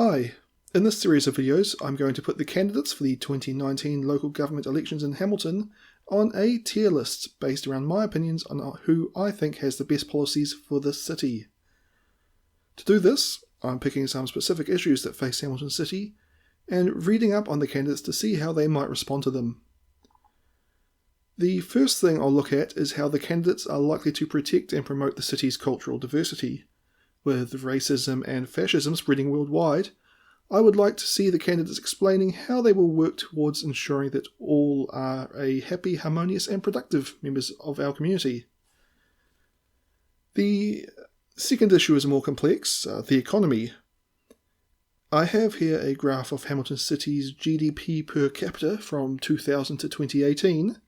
Hi, in this series of videos I'm going to put the candidates for the 2019 local government elections in Hamilton on a tier list based around my opinions on who I think has the best policies for this city. To do this, I'm picking some specific issues that face Hamilton City and reading up on the candidates to see how they might respond to them. The first thing I'll look at is how the candidates are likely to protect and promote the city's cultural diversity. With racism and fascism spreading worldwide, I would like to see the candidates explaining how they will work towards ensuring that all are a happy, harmonious and productive members of our community. The second issue is more complex, the economy. I have here a graph of Hamilton City's GDP per capita from 2000 to 2018.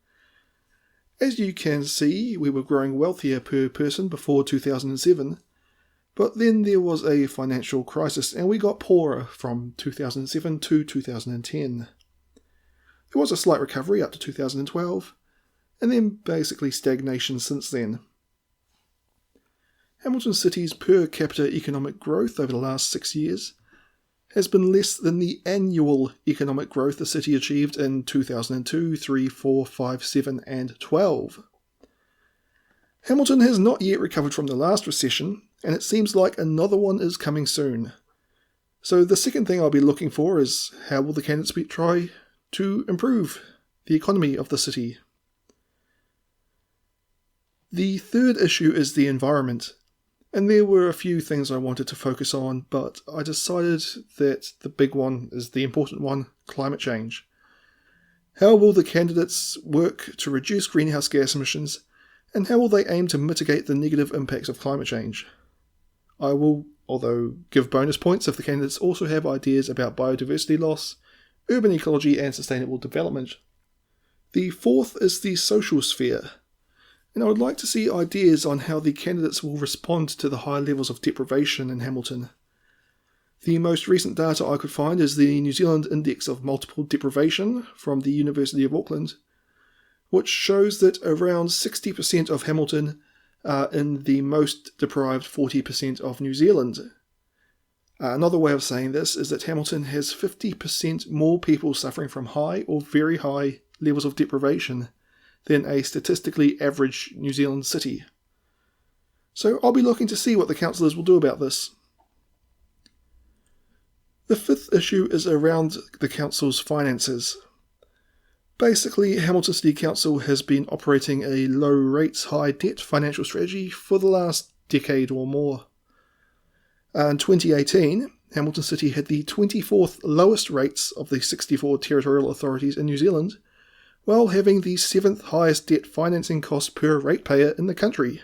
As you can see, we were growing wealthier per person before 2007, but then there was a financial crisis and we got poorer from 2007 to 2010. There was a slight recovery up to 2012, and then basically stagnation since then. Hamilton City's per capita economic growth over the last 6 years has been less than the annual economic growth the city achieved in 2002, 3, 4, 5, 7 and 12. Hamilton has not yet recovered from the last recession, and it seems like another one is coming soon. So the second thing I'll be looking for is how will the candidates try to improve the economy of the city. The third issue is the environment, and there were a few things I wanted to focus on, but I decided that the big one is the important one, climate change. How will the candidates work to reduce greenhouse gas emissions, and how will they aim to mitigate the negative impacts of climate change? I will, although, give bonus points if the candidates also have ideas about biodiversity loss, urban ecology and sustainable development. The fourth is the social sphere, and I would like to see ideas on how the candidates will respond to the high levels of deprivation in Hamilton. The most recent data I could find is the New Zealand Index of Multiple Deprivation from the University of Auckland, which shows that around 60% of Hamilton are in the most deprived 40% of New Zealand. Another way of saying this is that Hamilton has 50% more people suffering from high or very high levels of deprivation than a statistically average New Zealand city. So I'll be looking to see what the councillors will do about this. The fifth issue is around the council's finances. Basically, Hamilton City Council has been operating a low rates, high debt financial strategy for the last decade or more. In 2018, Hamilton City had the 24th lowest rates of the 64 territorial authorities in New Zealand, while having the 7th highest debt financing cost per ratepayer in the country.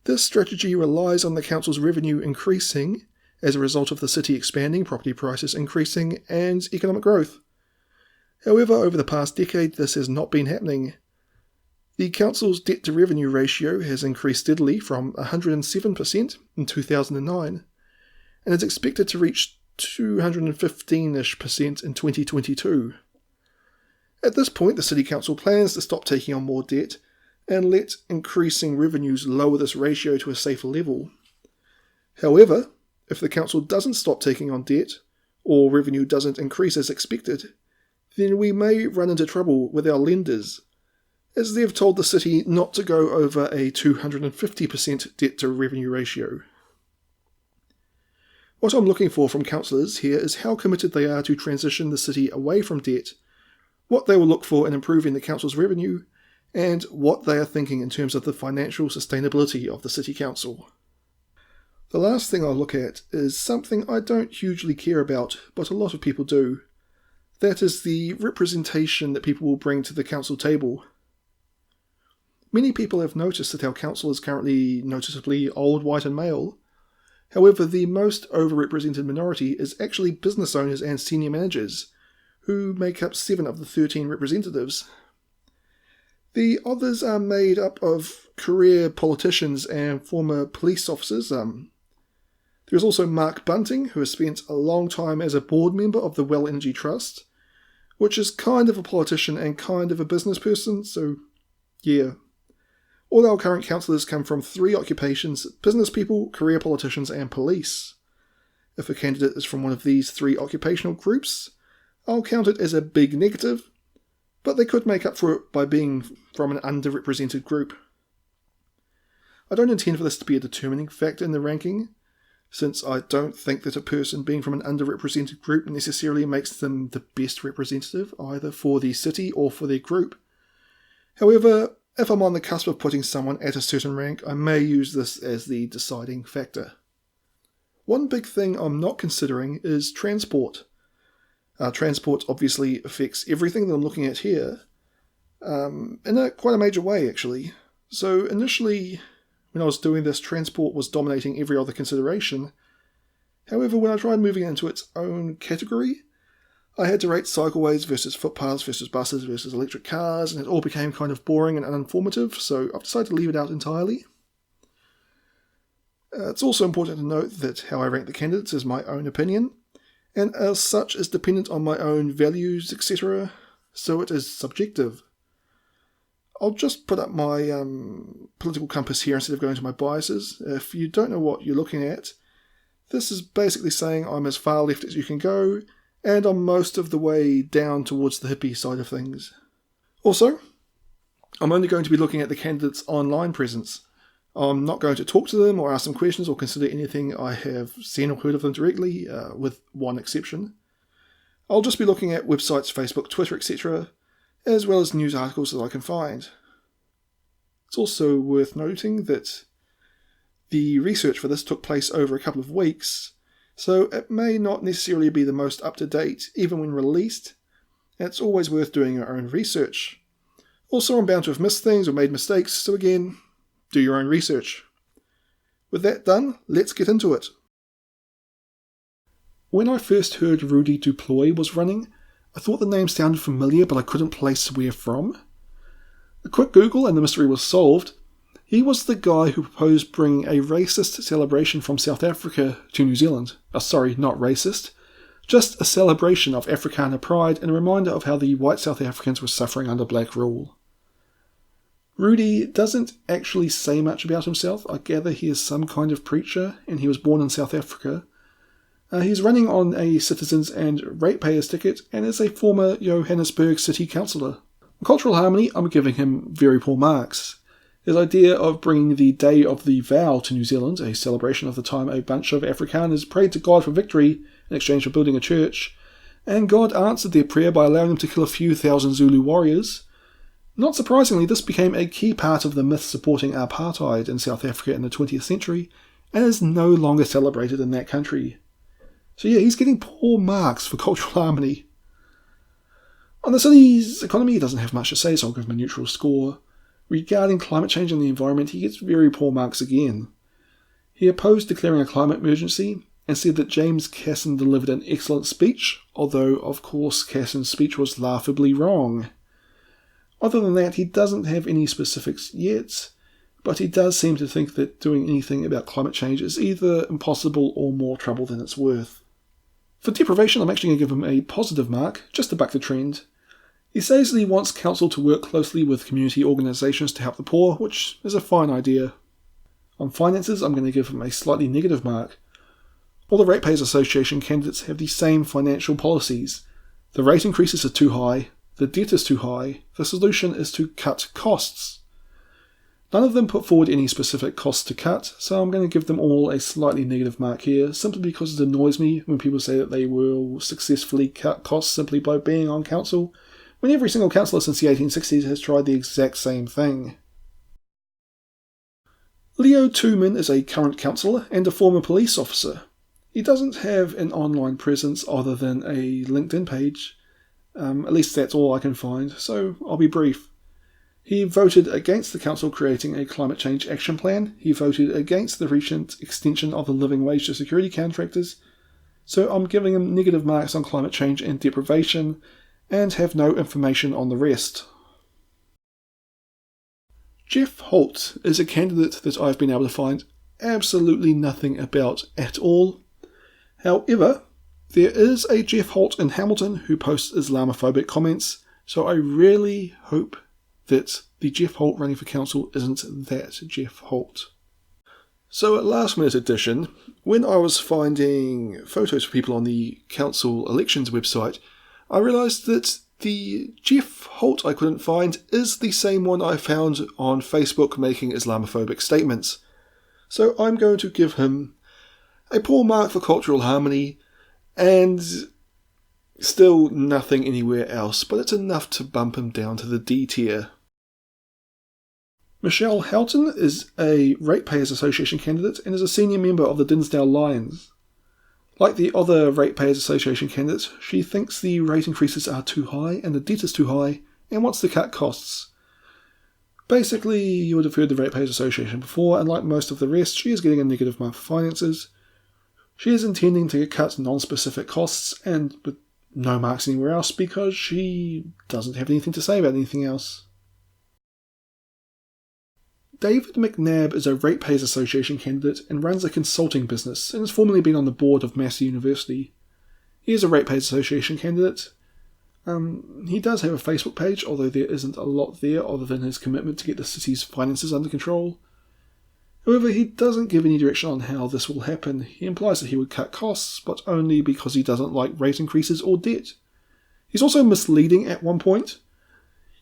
This strategy relies on the council's revenue increasing as a result of the city expanding, property prices increasing, and economic growth. However, over the past decade, this has not been happening. The council's debt-to-revenue ratio has increased steadily from 107% in 2009 and is expected to reach 215-ish% in 2022. At this point, the City Council plans to stop taking on more debt and let increasing revenues lower this ratio to a safer level. However, if the council doesn't stop taking on debt, or revenue doesn't increase as expected, then we may run into trouble with our lenders, as they've told the city not to go over a 250% debt-to-revenue ratio. What I'm looking for from councillors here is how committed they are to transition the city away from debt, what they will look for in improving the council's revenue, and what they are thinking in terms of the financial sustainability of the city council. The last thing I'll look at is something I don't hugely care about, but a lot of people do. That is the representation that people will bring to the council table. Many people have noticed that our council is currently noticeably old, white and male. However, the most overrepresented minority is actually business owners and senior managers, who make up 7 of the 13 representatives. The others are made up of career politicians and former police officers. There is also Mark Bunting, who has spent a long time as a board member of the Well Energy Trust, which is kind of a politician and kind of a business person, so yeah. All our current councillors come from 3 occupations: business people, career politicians and police. If a candidate is from one of these 3 occupational groups, I'll count it as a big negative, but they could make up for it by being from an underrepresented group. I don't intend for this to be a determining factor in the ranking, since I don't think that a person being from an underrepresented group necessarily makes them the best representative, either for the city or for their group. However, if I'm on the cusp of putting someone at a certain rank, I may use this as the deciding factor. One big thing I'm not considering is transport. Transport obviously affects everything that I'm looking at here, in quite a major way actually. So initially, when I was doing this, transport was dominating every other consideration. However, when I tried moving it into its own category, I had to rate cycleways versus footpaths versus buses versus electric cars, and it all became kind of boring and uninformative, so I've decided to leave it out entirely. It's also important to note that how I rank the candidates is my own opinion, and as such is dependent on my own values, etc., so it is subjective. I'll just put up my political compass here instead of going to my biases. If you don't know what you're looking at, this is basically saying I'm as far left as you can go, and I'm most of the way down towards the hippie side of things. Also, I'm only going to be looking at the candidates' online presence. I'm not going to talk to them or ask them questions or consider anything I have seen or heard of them directly, with one exception. I'll just be looking at websites, Facebook, Twitter, etc., as well as news articles that I can find. It's also worth noting that the research for this took place over a couple of weeks, so it may not necessarily be the most up-to-date, even when released. It's always worth doing your own research. Also, I'm bound to have missed things or made mistakes, so again, do your own research. With that done, let's get into it. When I first heard Rudi Du Plooy was running, I thought the name sounded familiar, but I couldn't place where from. A quick Google and the mystery was solved. He was the guy who proposed bringing a racist celebration from South Africa to New Zealand. Sorry, not racist. Just a celebration of Afrikaner pride and a reminder of how the white South Africans were suffering under black rule. Rudy doesn't actually say much about himself. I gather he is some kind of preacher and he was born in South Africa. He's running on a citizens and ratepayers ticket and is a former Johannesburg city councillor. On cultural harmony, I'm giving him very poor marks. His idea of bringing the Day of the Vow to New Zealand, a celebration of the time a bunch of Afrikaners prayed to God for victory in exchange for building a church, and God answered their prayer by allowing them to kill a few thousand Zulu warriors. Not surprisingly, this became a key part of the myth supporting apartheid in South Africa in the 20th century, and is no longer celebrated in that country. So yeah, he's getting poor marks for cultural harmony. On the city's economy, he doesn't have much to say, so I'll give him a neutral score. Regarding climate change and the environment, he gets very poor marks again. He opposed declaring a climate emergency and said that James Casson delivered an excellent speech, although, of course, Casson's speech was laughably wrong. Other than that, he doesn't have any specifics yet, but he does seem to think that doing anything about climate change is either impossible or more trouble than it's worth. For deprivation, I'm actually going to give him a positive mark, just to buck the trend. He says that he wants council to work closely with community organisations to help the poor, which is a fine idea. On finances, I'm going to give him a slightly negative mark. All the Ratepayers Association candidates have the same financial policies. The rate increases are too high, the debt is too high, the solution is to cut costs. None of them put forward any specific costs to cut, so I'm going to give them all a slightly negative mark here, simply because it annoys me when people say that they will successfully cut costs simply by being on council, when every single councillor since the 1860s has tried the exact same thing. Leo Tooman is a current councillor and a former police officer. He doesn't have an online presence other than a LinkedIn page. At least that's all I can find, so I'll be brief. He voted against the council creating a climate change action plan. He voted against the recent extension of the living wage to security contractors. So I'm giving him negative marks on climate change and deprivation, and have no information on the rest. Geoff Holt is a candidate that I've been able to find absolutely nothing about at all. However, there is a Geoff Holt in Hamilton who posts Islamophobic comments, so I really hope that the Geoff Holt running for council isn't that Geoff Holt. So at last minute edition, when I was finding photos for people on the council elections website, I realised that the Geoff Holt I couldn't find is the same one I found on Facebook making Islamophobic statements. So I'm going to give him a poor mark for cultural harmony, and still nothing anywhere else, but it's enough to bump him down to the D tier. Michelle Helton is a Ratepayers Association candidate and is a senior member of the Dinsdale Lions. Like the other Ratepayers Association candidates, she thinks the rate increases are too high and the debt is too high and wants to cut costs. Basically, you would have heard the Ratepayers Association before, and like most of the rest, she is getting a negative mark for finances. She is intending to cut non-specific costs and with no marks anywhere else because she doesn't have anything to say about anything else. David McNab is a Ratepayers Association candidate and runs a consulting business and has formerly been on the board of Massey University. He is a Ratepayers Association candidate. He does have a Facebook page, although there isn't a lot there other than his commitment to get the city's finances under control. However, he doesn't give any direction on how this will happen. He implies that he would cut costs, but only because he doesn't like rate increases or debt. He's also misleading at one point.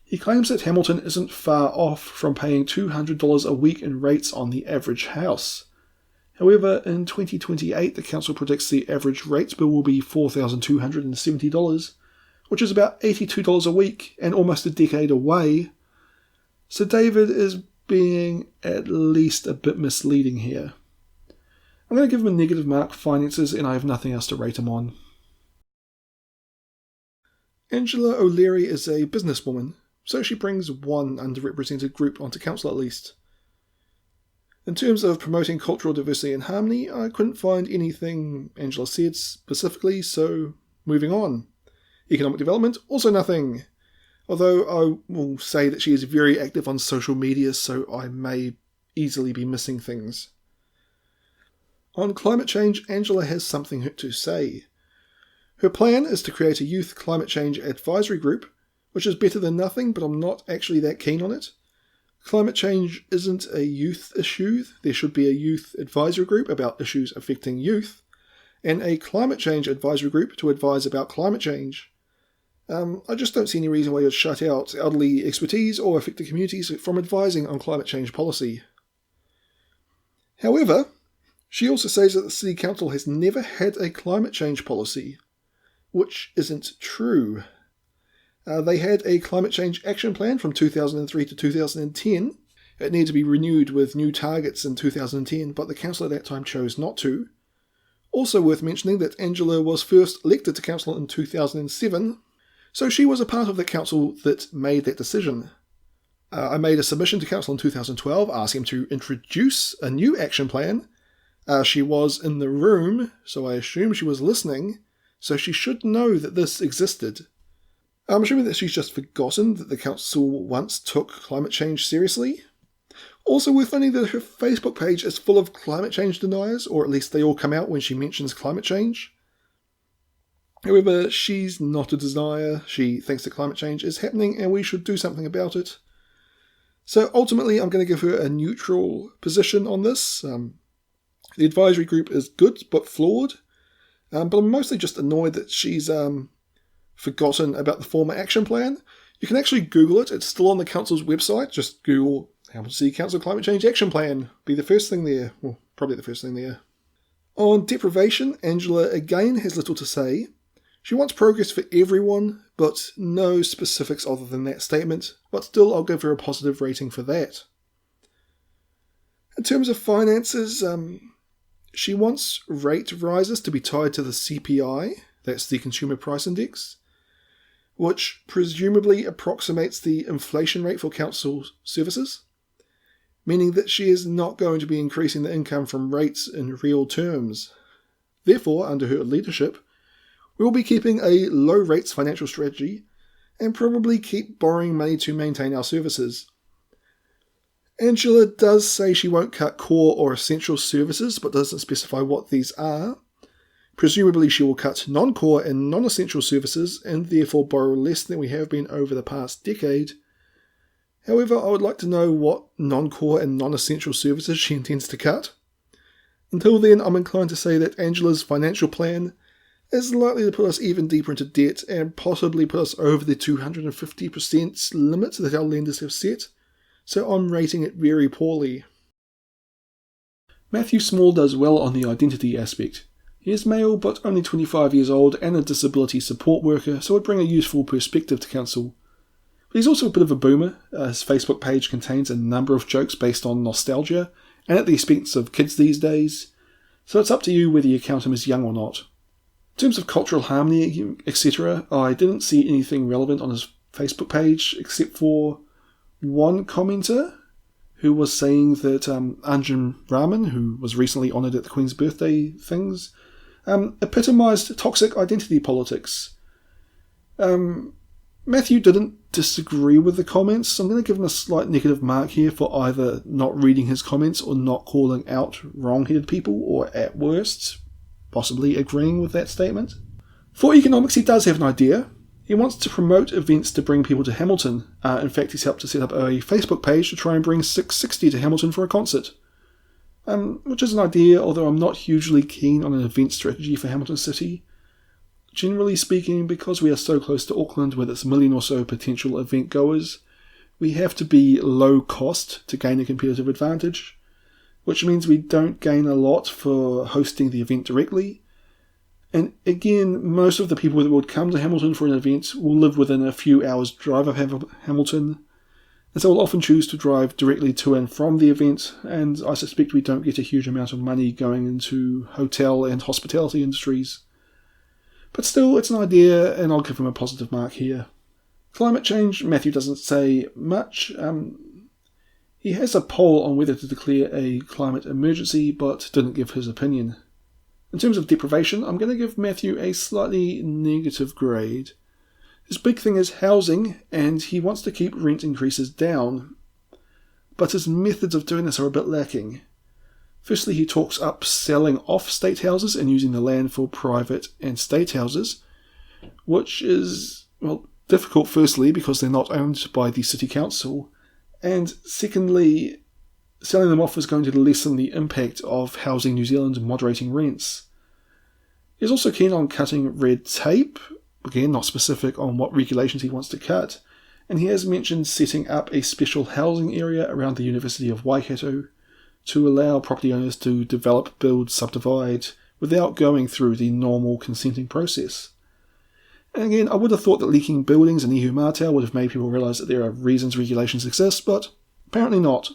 He claims that Hamilton isn't far off from paying $200 a week in rates on the average house. However, in 2028, the council predicts the average rates bill will be $4,270, which is about $82 a week and almost a decade away. So David is being at least a bit misleading here. I'm going to give him a negative mark for finances, and I have nothing else to rate him on. Angela OLeary is a businesswoman, so she brings one underrepresented group onto council at least. In terms of promoting cultural diversity and harmony, I couldn't find anything Angela said specifically, so moving on. Economic development, also nothing. Although I will say that she is very active on social media, so I may easily be missing things. On climate change, Angela has something to say. Her plan is to create a youth climate change advisory group, which is better than nothing, but I'm not actually that keen on it. Climate change isn't a youth issue. There should be a youth advisory group about issues affecting youth, and a climate change advisory group to advise about climate change. I just don't see any reason why you'd shut out elderly expertise or affected communities from advising on climate change policy. However, she also says that the City Council has never had a climate change policy, which isn't true. They had a climate change action plan from 2003 to 2010. It needed to be renewed with new targets in 2010, but the council at that time chose not to. Also worth mentioning that Angela was first elected to council in 2007, so she was a part of the council that made that decision. I made a submission to council in 2012 asking him to introduce a new action plan. She was in the room, so I assume she was listening, so she should know that this existed. I'm assuming that she's just forgotten that the council once took climate change seriously. Also worth noting that her Facebook page is full of climate change deniers, or at least they all come out when she mentions climate change. However, she's not a denier. She thinks that climate change is happening and we should do something about it. So ultimately, I'm going to give her a neutral position on this. The advisory group is good but flawed, but I'm mostly just annoyed that she's forgotten about the former action plan. You can actually Google it. It's still on the council's website. Just Google Hamilton City Council Climate Change Action Plan. Be the first thing there. Well, probably the first thing there. On deprivation, Angela again has little to say. She wants progress for everyone, but no specifics other than that statement. But still, I'll give her a positive rating for that. In terms of finances, she wants rate rises to be tied to the CPI. That's the Consumer Price Index, which presumably approximates the inflation rate for council services, meaning that she is not going to be increasing the income from rates in real terms. Therefore, under her leadership, we will be keeping a low rates financial strategy and probably keep borrowing money to maintain our services. Angela does say she won't cut core or essential services, but doesn't specify what these are. Presumably she will cut non-core and non-essential services and therefore borrow less than we have been over the past decade. However, I would like to know what non-core and non-essential services she intends to cut. Until then, I'm inclined to say that Angela's financial plan is likely to put us even deeper into debt and possibly put us over the 250% limit that our lenders have set, so I'm rating it very poorly. Matthew Small does well on the identity aspect. He is male but only 25 years old and a disability support worker, so would bring a useful perspective to council. But he's also a bit of a boomer. His Facebook page contains a number of jokes based on nostalgia and at the expense of kids these days, so it's up to you whether you count him as young or not. In terms of cultural harmony, etc., I didn't see anything relevant on his Facebook page except for one commenter who was saying that Anjan Rahman, who was recently honoured at the Queen's birthday things, epitomised toxic identity politics. Matthew didn't disagree with the comments, so I'm going to give him a slight negative mark here for either not reading his comments or not calling out wrong-headed people, or at worst, possibly agreeing with that statement. For economics, he does have an idea. He wants to promote events to bring people to Hamilton. In fact, he's helped to set up a Facebook page to try and bring 660 to Hamilton for a concert. Which is an idea, although I'm not hugely keen on an event strategy for Hamilton City. Generally speaking, because we are so close to Auckland with its million or so potential event goers, we have to be low cost to gain a competitive advantage, which means we don't gain a lot for hosting the event directly. And again, most of the people that would come to Hamilton for an event will live within a few hours' drive of Hamilton, and so will often choose to drive directly to and from the event, and I suspect we don't get a huge amount of money going into hotel and hospitality industries. But still, it's an idea, and I'll give him a positive mark here. Climate change, Matthew doesn't say much. He has a poll on whether to declare a climate emergency, but didn't give his opinion. In terms of deprivation, I'm going to give Matthew a slightly negative grade. His big thing is housing, and he wants to keep rent increases down. But his methods of doing this are a bit lacking. Firstly, he talks up selling off state houses and using the land for private and state houses, which is, well, difficult firstly because they're not owned by the city council, and secondly, selling them off is going to lessen the impact of Housing New Zealand and moderating rents. He's also keen on cutting red tape, again not specific on what regulations he wants to cut, and he has mentioned setting up a special housing area around the University of Waikato to allow property owners to develop, build, subdivide without going through the normal consenting process. And again, I would have thought that leaking buildings in Ihu Mātau would have made people realise that there are reasons regulations exist, but apparently not.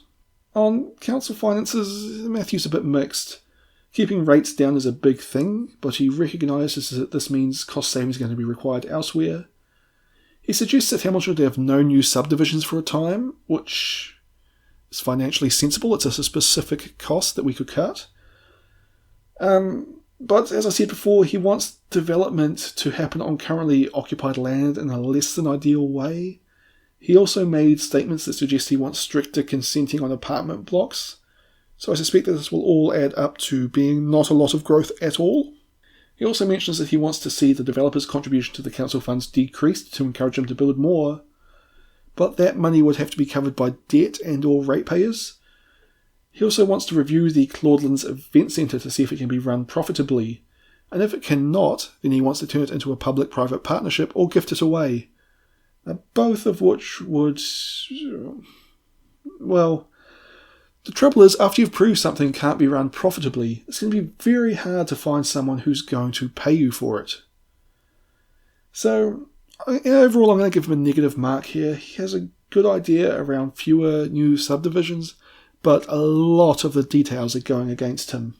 On council finances, Matthew's a bit mixed. Keeping rates down is a big thing, but he recognises that this means cost savings are going to be required elsewhere. He suggests that Hamilton should have no new subdivisions for a time, which is financially sensible. It's a specific cost that we could cut. But as I said before, he wants development to happen on currently occupied land in a less than ideal way. He also made statements that suggest he wants stricter consenting on apartment blocks, so I suspect that this will all add up to being not a lot of growth at all. He also mentions that he wants to see the developers' contribution to the council funds decreased to encourage them to build more, but that money would have to be covered by debt and or ratepayers. He also wants to review the Claudelands Event Centre to see if it can be run profitably, and if it cannot, then he wants to turn it into a public-private partnership or gift it away. Both of which would... well, the trouble is, after you've proved something can't be run profitably, it's going to be very hard to find someone who's going to pay you for it. So, overall, I'm going to give him a negative mark here. He has a good idea around fewer new subdivisions, but a lot of the details are going against him.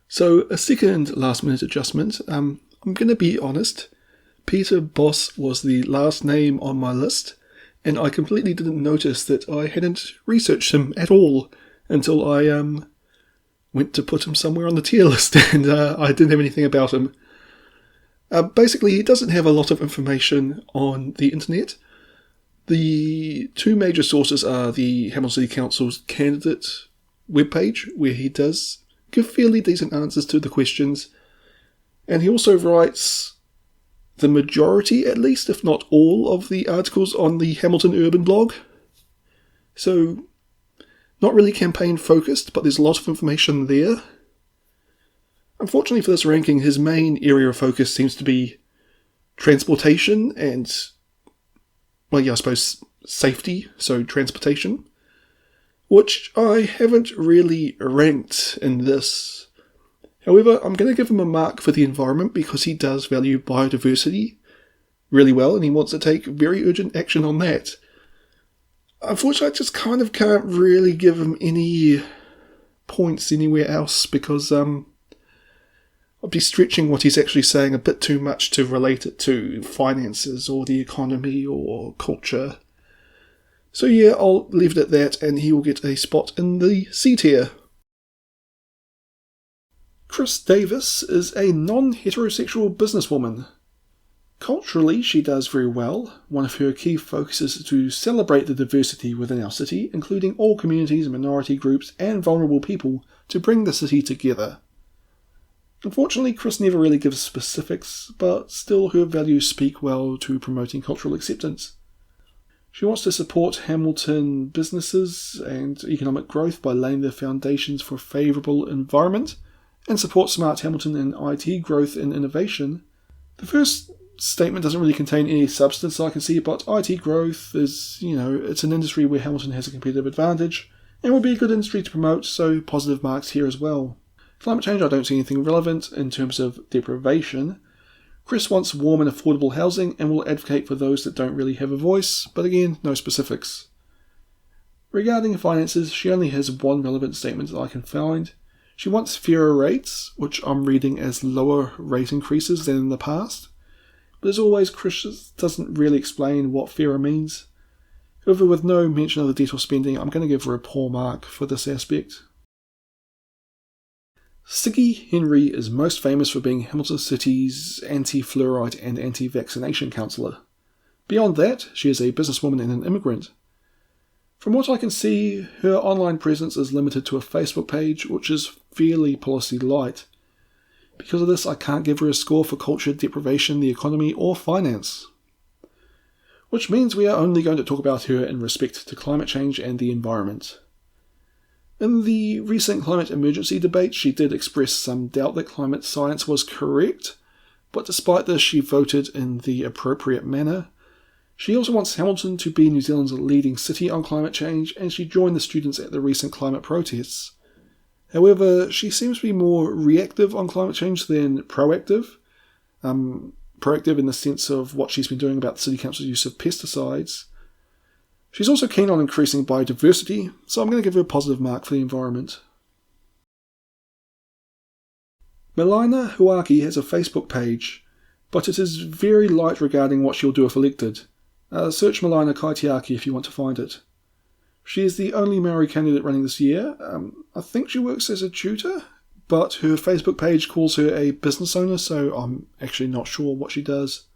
So, a second last-minute adjustment. I'm going to be honest. Peter Boss was the last name on my list, and I completely didn't notice that I hadn't researched him at all until I went to put him somewhere on the tier list, and I didn't have anything about him. Basically, he doesn't have a lot of information on the internet. The two major sources are the Hamilton City Council's candidate webpage, where he does give fairly decent answers to the questions, and he also writes the majority, at least, if not all, of the articles on the Hamilton Urban blog. So, Not really campaign focused, but there's a lot of information there. Unfortunately for this ranking, his main area of focus seems to be transportation and, well, yeah, I suppose safety, so transportation, which I haven't really ranked in this. However, I'm going to give him a mark for the environment because he does value biodiversity really well and he wants to take very urgent action on that. Unfortunately, I just kind of can't really give him any points anywhere else because I'd be stretching what he's actually saying a bit too much to relate it to finances or the economy or culture. So yeah, I'll leave it at that and he will get a spot in the C tier. Chris Davis is a non-heterosexual businesswoman. Culturally, she does very well. One of her key focuses is to celebrate the diversity within our city, including all communities, minority groups, and vulnerable people, to bring the city together. Unfortunately, Chris never really gives specifics, but still her values speak well to promoting cultural acceptance. She wants to support Hamilton businesses and economic growth by laying the foundations for a favourable environment, and support Smart Hamilton and IT growth and innovation. The first statement doesn't really contain any substance I can see, but IT growth is, it's an industry where Hamilton has a competitive advantage and will be a good industry to promote, so positive marks here as well. Climate change, I don't see anything relevant in terms of deprivation. Chris wants warm and affordable housing and will advocate for those that don't really have a voice, but again, no specifics. Regarding finances, she only has one relevant statement that I can find. She wants fairer rates, which I'm reading as lower rate increases than in the past. But as always, Chris doesn't really explain what fairer means. However, with no mention of the debt or spending, I'm going to give her a poor mark for this aspect. Siggi Henry is most famous for being Hamilton City's anti-fluoride and anti-vaccination councillor. Beyond that, she is a businesswoman and an immigrant. From what I can see, her online presence is limited to a Facebook page, which is fairly policy light. Because of this, I can't give her a score for culture, deprivation, the economy, or finance. Which means we are only going to talk about her in respect to climate change and the environment. In the recent climate emergency debate, she did express some doubt that climate science was correct, but despite this, she voted in the appropriate manner. She also wants Hamilton to be New Zealand's leading city on climate change, and she joined the students at the recent climate protests. However, she seems to be more reactive on climate change than proactive. Proactive in the sense of what she's been doing about the City Council's use of pesticides. She's also keen on increasing biodiversity, so I'm going to give her a positive mark for the environment. Melaina Huaki has a Facebook page, but it is very light regarding what she'll do if elected. Search Melaina Kaitiaki if you want to find it. She is the only Maori candidate running this year. I think she works as a tutor, but her Facebook page calls her a business owner, so I'm actually not sure what she does.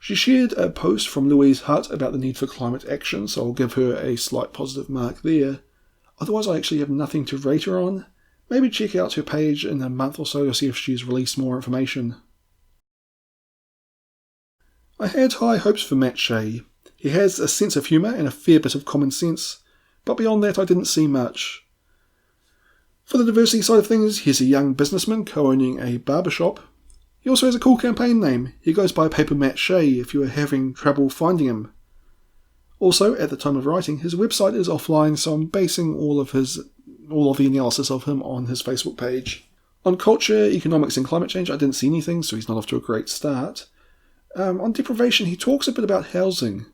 She shared a post from Louise Hutt about the need for climate action, so I'll give her a slight positive mark there. Otherwise, I actually have nothing to rate her on. Maybe check out her page in a month or so to see if she's released more information. I had high hopes for Matt Shea. He has a sense of humour and a fair bit of common sense, but beyond that I didn't see much. For the diversity side of things, he's a young businessman co-owning a barbershop. He also has a cool campaign name. He goes by Paper Matt Shea if you are having trouble finding him. Also, at the time of writing, his website is offline, so I'm basing all of the analysis of him on his Facebook page. On culture, economics and climate change, I didn't see anything, so he's not off to a great start. On deprivation, he talks a bit about housing.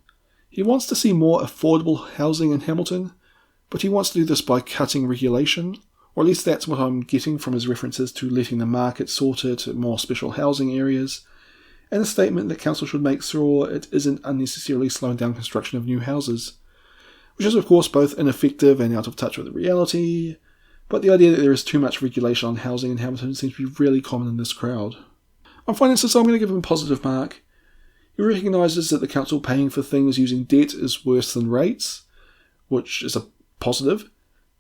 He wants to see more affordable housing in Hamilton, but he wants to do this by cutting regulation, or at least that's what I'm getting from his references to letting the market sort it at more special housing areas, and a statement that council should make sure it isn't unnecessarily slowing down construction of new houses, which is of course both ineffective and out of touch with reality, but the idea that there is too much regulation on housing in Hamilton seems to be really common in this crowd. On finances, I'm going to give him a positive mark. He recognises that the council paying for things using debt is worse than rates, which is a positive.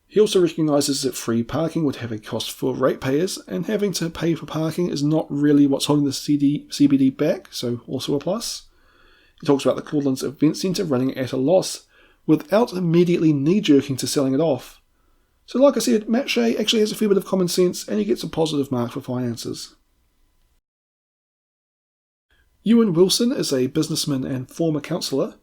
He also recognises that free parking would have a cost for ratepayers, and having to pay for parking is not really what's holding the CBD back, so also a plus. He talks about the Claudelands Event Centre running at a loss, without immediately knee-jerking to selling it off. So like I said, Matt Shea actually has a fair bit of common sense and he gets a positive mark for finances. Ewen Wilson is a businessman and former councillor.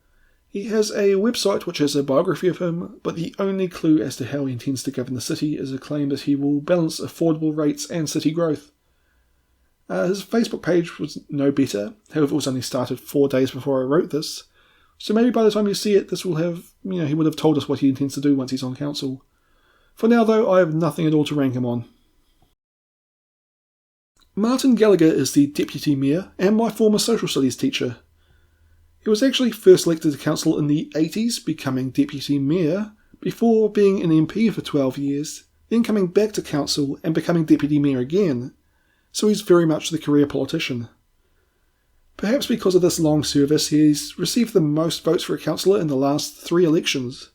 He has a website which has a biography of him, but the only clue as to how he intends to govern the city is a claim that he will balance affordable rates and city growth. His Facebook page was no better, however it was only started 4 days before I wrote this, so maybe by the time you see it this will have, he would have told us what he intends to do once he's on council. For now though, I have nothing at all to rank him on. Martin Gallagher is the Deputy Mayor and my former social studies teacher. He was actually first elected to council in the 80s, becoming Deputy Mayor, before being an MP for 12 years, then coming back to council and becoming Deputy Mayor again, so he's very much the career politician. Perhaps because of this long service, he's received the most votes for a councillor in the last 3 elections.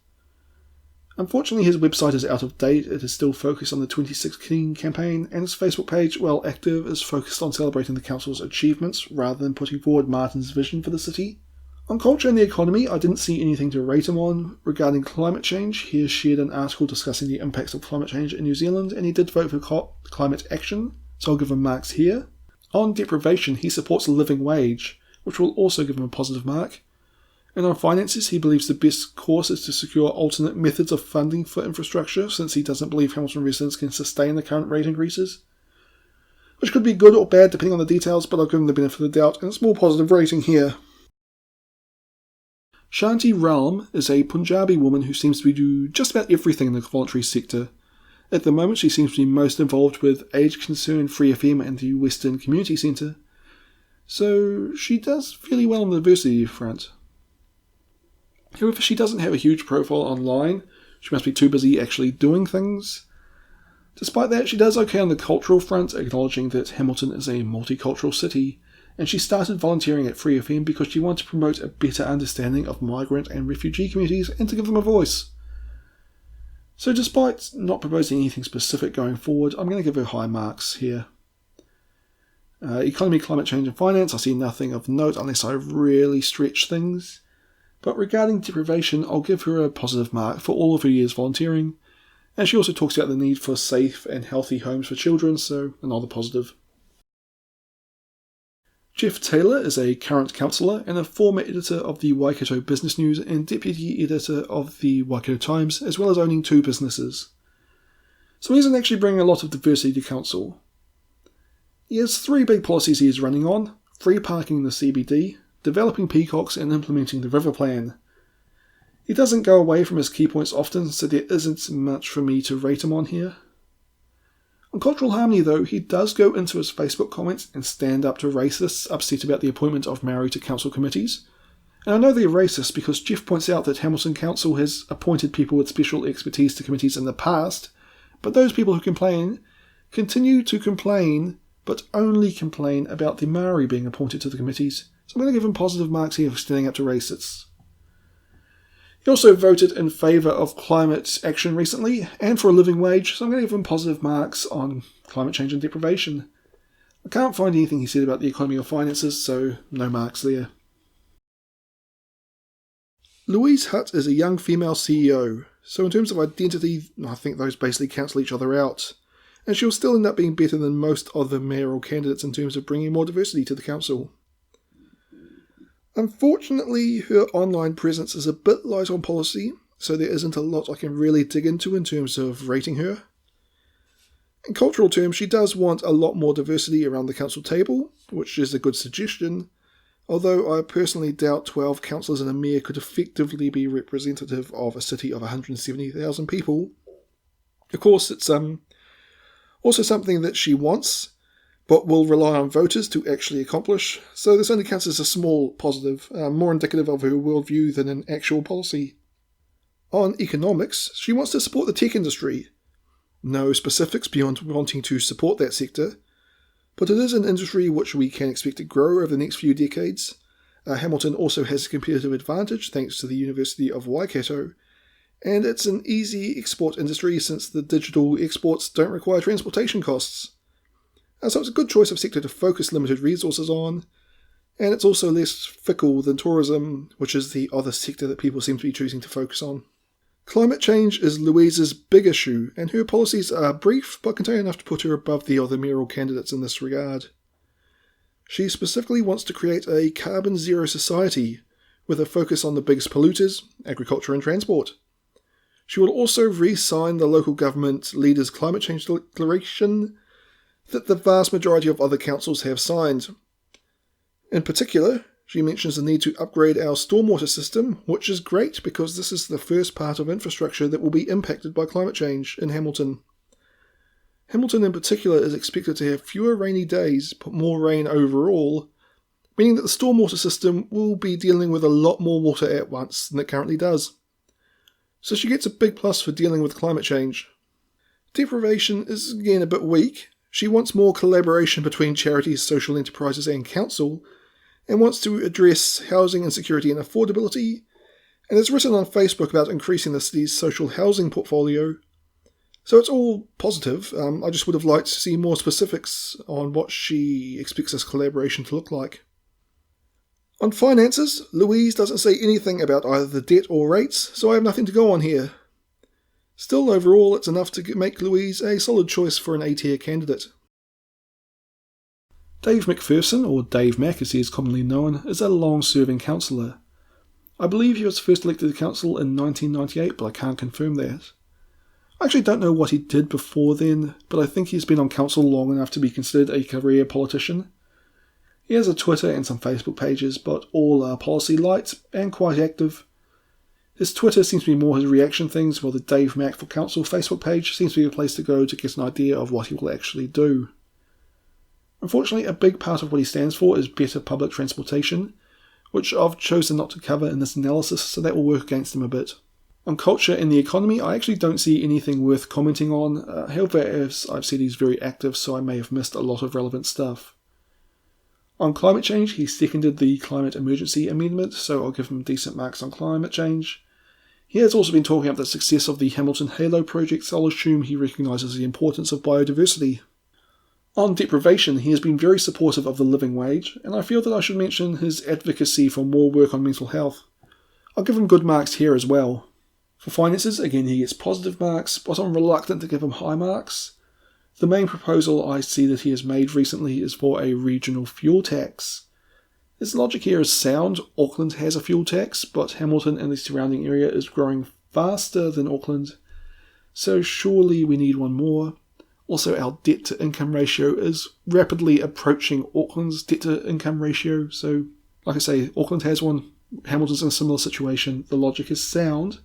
Unfortunately, his website is out of date. It is still focused on the 2016 campaign, and his Facebook page, while active, is focused on celebrating the council's achievements rather than putting forward Martin's vision for the city. On culture and the economy, I didn't see anything to rate him on. Regarding climate change, he has shared an article discussing the impacts of climate change in New Zealand, and he did vote for climate action, so I'll give him marks here. On deprivation, he supports a living wage, which will also give him a positive mark. And on finances, he believes the best course is to secure alternate methods of funding for infrastructure, since he doesn't believe Hamilton residents can sustain the current rate increases. Which could be good or bad depending on the details, but I'll give him the benefit of the doubt, and a small positive rating here. Shanti Ralm is a Punjabi woman who seems to do just about everything in the voluntary sector. At the moment, she seems to be most involved with Age Concern Free FM and the Western Community Centre, so she does fairly well on the diversity front. However, she doesn't have a huge profile online. She must be too busy actually doing things. Despite that, she does okay on the cultural front, acknowledging that Hamilton is a multicultural city, and she started volunteering at Free FM because she wanted to promote a better understanding of migrant and refugee communities and to give them a voice. So despite not proposing anything specific going forward, I'm going to give her high marks here. Economy, climate change and finance, I see nothing of note unless I really stretch things. But regarding deprivation, I'll give her a positive mark for all of her years volunteering, and she also talks about the need for safe and healthy homes for children, so another positive. Geoff Taylor is a current councillor and a former editor of the Waikato Business News and deputy editor of the Waikato Times, as well as owning 2 businesses. So he isn't actually bringing a lot of diversity to council. He has 3 big policies he is running on: free parking in the CBD, developing peacocks and implementing the river plan. He doesn't go away from his key points often, so there isn't much for me to rate him on here. On cultural harmony though, he does go into his Facebook comments and stand up to racists upset about the appointment of Maori to council committees. And I know they're racist because Geoff points out that Hamilton Council has appointed people with special expertise to committees in the past, but those people who complain continue to complain, but only complain about the Maori being appointed to the committees. So I'm going to give him positive marks here for standing up to racists. He also voted in favour of climate action recently, and for a living wage, so I'm going to give him positive marks on climate change and deprivation. I can't find anything he said about the economy or finances, so no marks there. Louise Hutt is a young female CEO, so in terms of identity, I think those basically cancel each other out, and she'll still end up being better than most other mayoral candidates in terms of bringing more diversity to the council. Unfortunately, her online presence is a bit light on policy, so there isn't a lot I can really dig into in terms of rating her. In cultural terms, she does want a lot more diversity around the council table, which is a good suggestion, although I personally doubt 12 councillors and a mayor could effectively be representative of a city of 170,000 people. Of course, it's also something that she wants, but will rely on voters to actually accomplish, so this only counts as a small positive, more indicative of her worldview than an actual policy. On economics, she wants to support the tech industry. No specifics beyond wanting to support that sector, but it is an industry which we can expect to grow over the next few decades. Hamilton also has a competitive advantage thanks to the University of Waikato, and it's an easy export industry since the digital exports don't require transportation costs. So it's a good choice of sector to focus limited resources on, and it's also less fickle than tourism, which is the other sector that people seem to be choosing to focus on. Climate change is Louise's big issue, and her policies are brief but contain enough to put her above the other mayoral candidates in this regard. She specifically wants to create a carbon zero society, with a focus on the biggest polluters, agriculture and transport. She will also re-sign the local government leaders' climate change declaration that the vast majority of other councils have signed. In particular, she mentions the need to upgrade our stormwater system, which is great because this is the first part of infrastructure that will be impacted by climate change in Hamilton. Hamilton in particular is expected to have fewer rainy days, but more rain overall, meaning that the stormwater system will be dealing with a lot more water at once than it currently does. So she gets a big plus for dealing with climate change. Deprivation is again a bit weak. She wants more collaboration between charities, social enterprises and council, and wants to address housing insecurity and affordability, and has written on Facebook about increasing the city's social housing portfolio. So it's all positive. I just would have liked to see more specifics on what she expects this collaboration to look like. On finances, Louise doesn't say anything about either the debt or rates, so I have nothing to go on here. Still, overall, it's enough to make Louise a solid choice for an A-tier candidate. Dave Macpherson, or Dave Mac as he is commonly known, is a long-serving councillor. I believe he was first elected to council in 1998, but I can't confirm that. I actually don't know what he did before then, but I think he's been on council long enough to be considered a career politician. He has a Twitter and some Facebook pages, but all are policy light and quite active. His Twitter seems to be more his reaction things, while the Dave Mac for Council Facebook page seems to be a place to go to get an idea of what he will actually do. Unfortunately, a big part of what he stands for is better public transportation, which I've chosen not to cover in this analysis, so that will work against him a bit. On culture and the economy, I actually don't see anything worth commenting on. However, as I've said, he's very active, so I may have missed a lot of relevant stuff. On climate change, he seconded the Climate Emergency Amendment, so I'll give him decent marks on climate change. He has also been talking about the success of the Hamilton Halo project, so I'll assume he recognises the importance of biodiversity. On deprivation, he has been very supportive of the living wage, and I feel that I should mention his advocacy for more work on mental health. I'll give him good marks here as well. For finances, again he gets positive marks, but I'm reluctant to give him high marks. The main proposal I see that he has made recently is for a regional fuel tax. His logic here is sound. Auckland has a fuel tax, but Hamilton and the surrounding area is growing faster than Auckland, so surely we need one more. Also, our debt-to-income ratio is rapidly approaching Auckland's debt-to-income ratio, so, like I say, Auckland has one, Hamilton's in a similar situation, the logic is sound.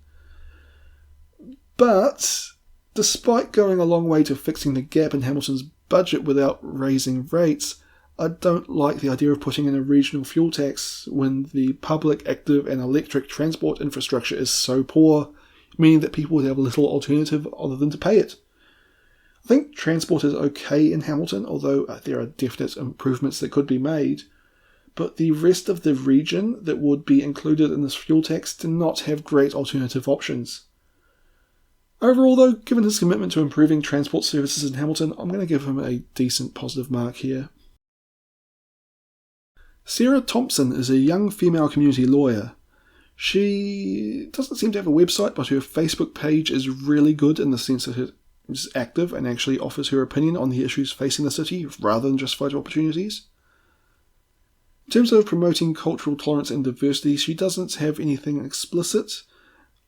But, despite going a long way to fixing the gap in Hamilton's budget without raising rates, I don't like the idea of putting in a regional fuel tax when the public, active and electric transport infrastructure is so poor, meaning that people would have little alternative other than to pay it. I think transport is okay in Hamilton, although there are definite improvements that could be made, but the rest of the region that would be included in this fuel tax do not have great alternative options. Overall though, given his commitment to improving transport services in Hamilton, I'm going to give him a decent positive mark here. Sarah Thompson is a young female community lawyer. She doesn't seem to have a website, but her Facebook page is really good in the sense that it is active and actually offers her opinion on the issues facing the city rather than just photo opportunities. In terms of promoting cultural tolerance and diversity, she doesn't have anything explicit.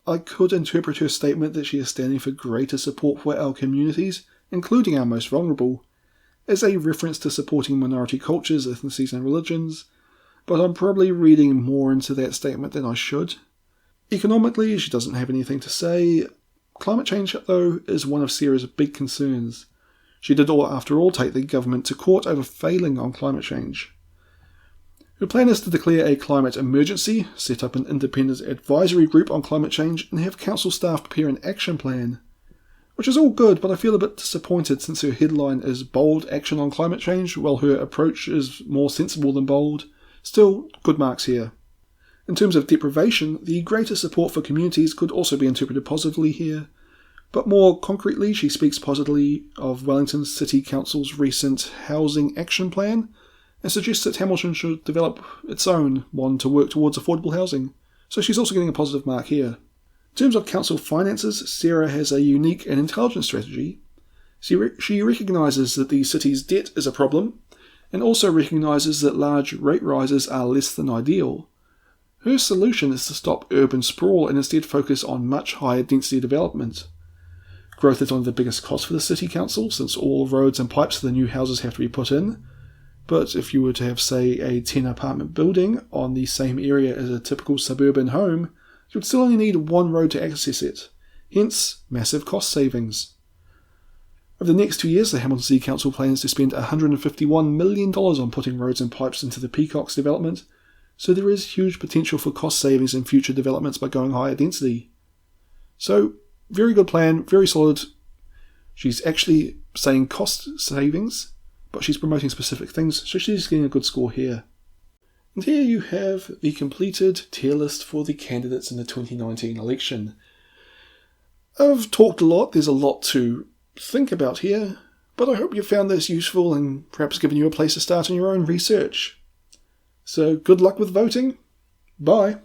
I could interpret her statement that she is standing for greater support for our communities, including our most vulnerable, as a reference to supporting minority cultures, ethnicities and religions, but I'm probably reading more into that statement than I should. Economically, she doesn't have anything to say. Climate change, though, is one of Sarah's big concerns. She did, after all, take the government to court over failing on climate change. Her plan is to declare a climate emergency, set up an independent advisory group on climate change, and have council staff prepare an action plan. Which is all good, but I feel a bit disappointed since her headline is Bold Action on Climate Change, while her approach is more sensible than bold. Still, good marks here. In terms of deprivation, the greater support for communities could also be interpreted positively here, but more concretely she speaks positively of Wellington City Council's recent Housing Action Plan, and suggests that Hamilton should develop its own one to work towards affordable housing, so she's also getting a positive mark here. In terms of council finances, Sarah has a unique and intelligent strategy. She recognises that the city's debt is a problem, and also recognises that large rate rises are less than ideal. Her solution is to stop urban sprawl and instead focus on much higher density development. Growth is one of the biggest costs for the city council, since all roads and pipes for the new houses have to be put in. But if you were to have, say, a 10-apartment building on the same area as a typical suburban home, you would still only need one road to access it. Hence, massive cost savings. Over the next 2 years, the Hamilton City Council plans to spend $151 million on putting roads and pipes into the Peacocks development, so there is huge potential for cost savings in future developments by going higher density. So, very good plan, very solid. She's actually saying cost savings, but she's promoting specific things, so she's getting a good score here. And here you have the completed tier list for the candidates in the 2019 election. I've talked a lot, there's a lot to think about here, but I hope you found this useful and perhaps given you a place to start on your own research. So good luck with voting. Bye.